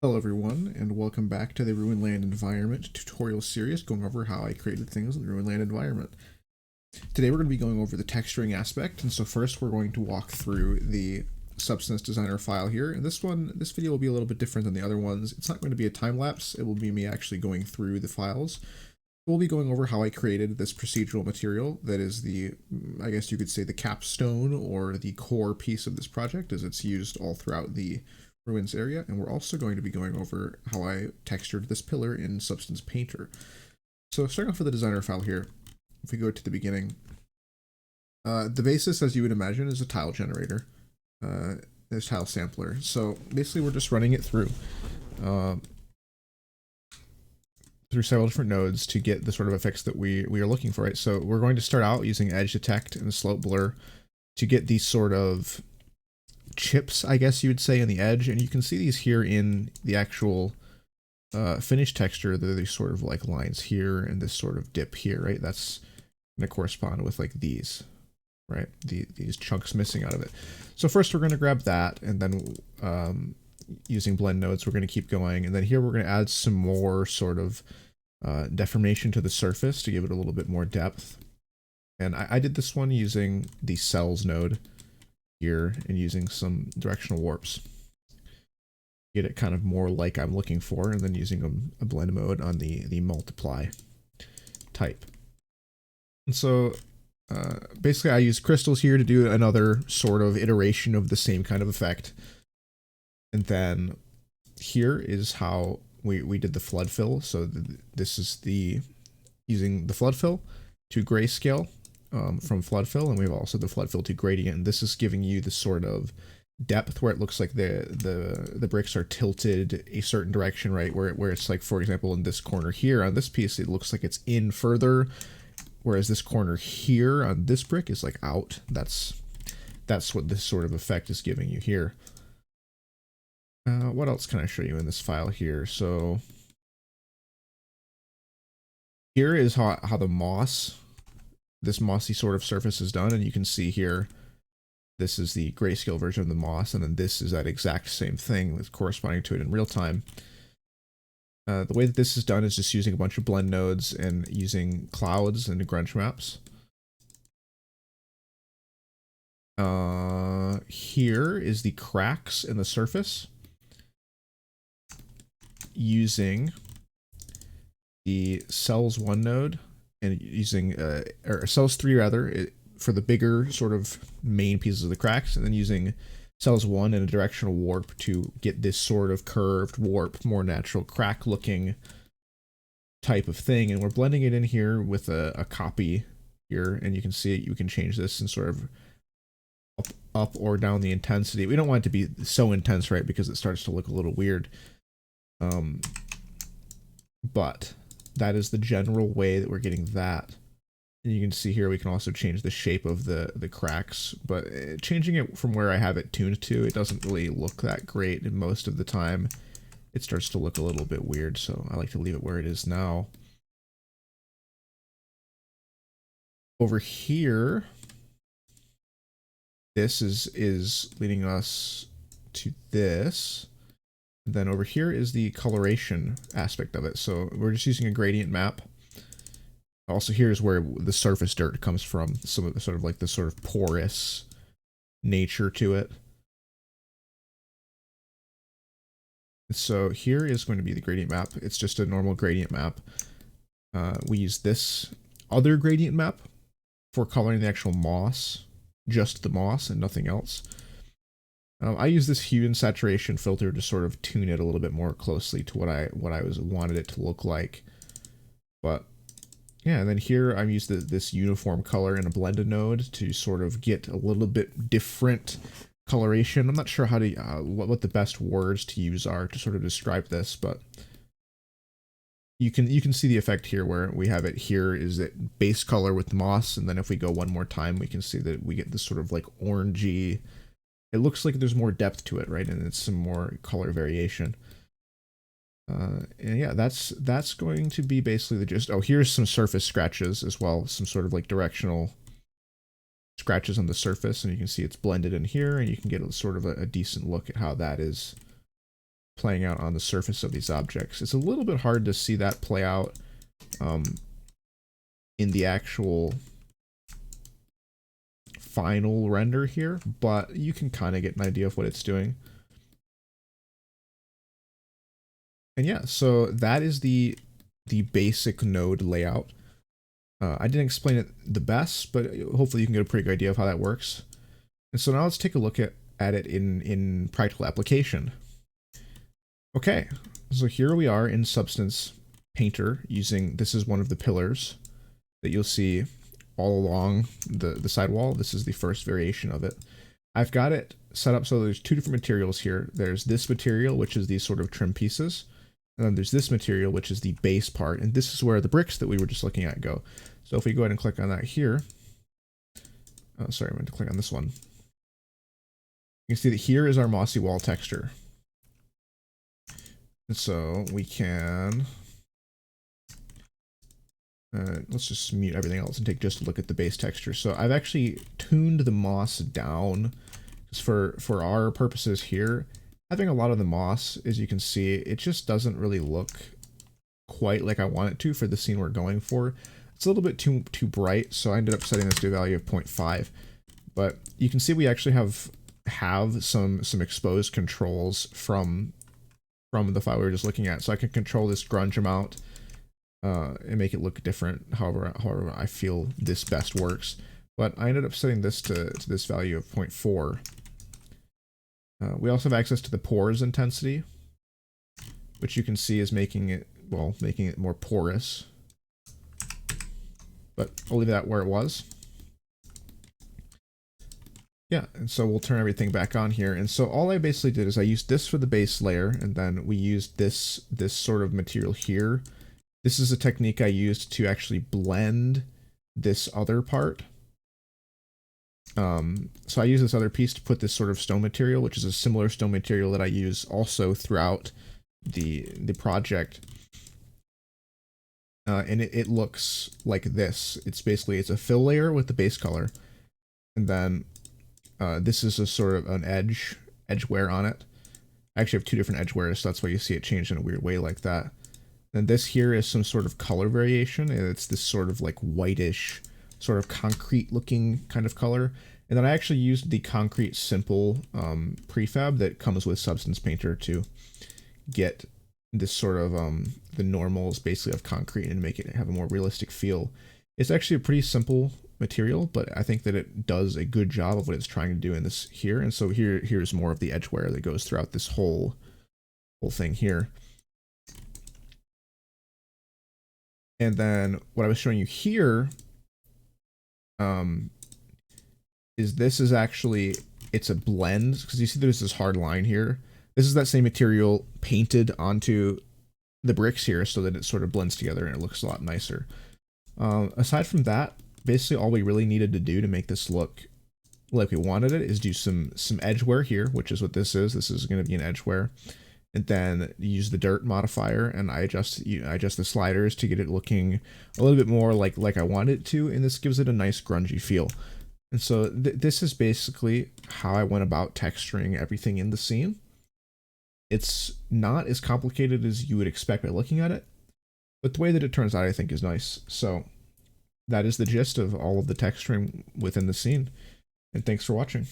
Hello everyone, and welcome back to the Ruinland Environment tutorial series going over how I created things in the Ruinland environment. Today we're going to be going over the texturing aspect, and so first we're going to walk through the Substance Designer file here, and this video will be a little bit different than the other ones. It's not going to be a time lapse, it will be me actually going through the files. We'll be going over how I created this procedural material that is I guess you could say the capstone or the core piece of this project, as it's used all throughout the ruins area, and we're also going to be going over how I textured this pillar in Substance Painter. So starting off with the designer file here, if we go to the beginning, the basis, as you would imagine, is a tile generator. There's tile sampler. So basically we're just running it through several different nodes to get the sort of effects that we are looking for, right? So we're going to start out using edge detect and slope blur to get these sort of chips, I guess you would say, in the edge, and you can see these here in the actual finished texture. They're these sort of like lines here and this sort of dip here, right? That's going to correspond with like these, right? These chunks missing out of it. So first we're going to grab that, and then using blend nodes, we're going to keep going, and then here we're going to add some more sort of deformation to the surface to give it a little bit more depth. And I did this one using the cells node here and using some directional warps. Get it kind of more like I'm looking for, and then using a blend mode on the multiply type. And so basically I use crystals here to do another sort of iteration of the same kind of effect. And then here is how we did the flood fill. So this is using the flood fill to grayscale from flood fill, and we have also the flood fill to gradient, and this is giving you the sort of depth where it looks like the bricks are tilted a certain direction, right? Where it's like, for example, in this corner here on this piece, it looks like it's in further, whereas this corner here on this brick is like out. That's what this sort of effect is giving you here. What else can I show you in this file here? So here is how this mossy sort of surface is done, and you can see here, this is the grayscale version of the moss, and then this is that exact same thing that's corresponding to it in real time. The way that this is done is just using a bunch of blend nodes and using clouds and grunge maps. Here is the cracks in the surface using the cells 1 node and using or cells 3 rather for the bigger sort of main pieces of the cracks, and then using cells 1 and a directional warp to get this sort of curved warp, more natural crack looking type of thing. And we're blending it in here with a copy here, and you can see it. You can change this and sort of up or down the intensity. We don't want it to be so intense, right, because it starts to look a little weird. But that is the general way that we're getting that. And you can see here we can also change the shape of the cracks, but changing it from where I have it tuned to, it doesn't really look that great, and most of the time it starts to look a little bit weird, so I like to leave it where it is now. Over here, this is leading us to this. Then over here is the coloration aspect of it. So we're just using a gradient map. Also, here's where the surface dirt comes from. Some of the sort of like the sort of porous nature to it. So here is going to be the gradient map. It's just a normal gradient map. We use this other gradient map for coloring the actual moss, just the moss and nothing else. I use this hue and saturation filter to sort of tune it a little bit more closely to what I wanted it to look like. But yeah, and then here I've used this uniform color in a blended node to sort of get a little bit different coloration. I'm not sure how to what the best words to use are to sort of describe this, but you can see the effect here where we have it here is that base color with the moss, and then if we go one more time, we can see that we get this sort of like orangey. It looks like there's more depth to it, right? And it's some more color variation. And yeah, that's going to be basically the gist. Oh, here's some surface scratches as well, some sort of like directional scratches on the surface, and you can see it's blended in here, and you can get a sort of a decent look at how that is playing out on the surface of these objects. It's a little bit hard to see that play out in the actual final render here, but you can kind of get an idea of what it's doing. And yeah, so that is the basic node layout. I didn't explain it the best, but hopefully you can get a pretty good idea of how that works. And so now let's take a look at it in practical application. Okay, so here we are in Substance Painter using, this is one of the pillars that you'll see all along the sidewall. This is the first variation of it. I've got it set up so there's two different materials here. There's this material, which is these sort of trim pieces. And then there's this material, which is the base part. And this is where the bricks that we were just looking at go. So if we go ahead and click on that here. Oh, sorry, I meant to click on this one. You can see that here is our mossy wall texture. And so we can, let's just mute everything else and take just a look at the base texture. So I've actually tuned the moss down because for our purposes here, having a lot of the moss, as you can see, it just doesn't really look quite like I want it to for the scene we're going for. It's a little bit too bright, so I ended up setting this to a value of 0.5. But you can see we actually have some exposed controls from the file we were just looking at. So I can control this grunge amount and make it look different, however I feel this best works. But I ended up setting this to this value of 0.4. We also have access to the pores intensity, which you can see is making it more porous. But I'll leave that where it was. Yeah, and so we'll turn everything back on here. And so all I basically did is I used this for the base layer, and then we used this sort of material here. This is a technique I used to actually blend this other part. So I use this other piece to put this sort of stone material, which is a similar stone material that I use also throughout the project. And it looks like this. It's a fill layer with the base color. And then this is a sort of an edge wear on it. I actually have two different edge wears, so that's why you see it changed in a weird way like that. And this here is some sort of color variation, and it's this sort of like whitish, sort of concrete looking kind of color. And then I actually used the Concrete Simple prefab that comes with Substance Painter to get this sort of the normals basically of concrete and make it have a more realistic feel. It's actually a pretty simple material, but I think that it does a good job of what it's trying to do in this here. And so here's more of the edge wear that goes throughout this whole thing here. And then what I was showing you here is actually, it's a blend, because you see there's this hard line here. This is that same material painted onto the bricks here so that it sort of blends together and it looks a lot nicer. Aside from that, basically all we really needed to do to make this look like we wanted it is do some edge wear here, which is what this is. This is going to be an edge wear. And then use the dirt modifier, and I adjust the sliders to get it looking a little bit more like I want it to, and this gives it a nice grungy feel. And so this is basically how I went about texturing everything in the scene. It's not as complicated as you would expect by looking at it, but the way that it turns out I think is nice. So that is the gist of all of the texturing within the scene, and thanks for watching.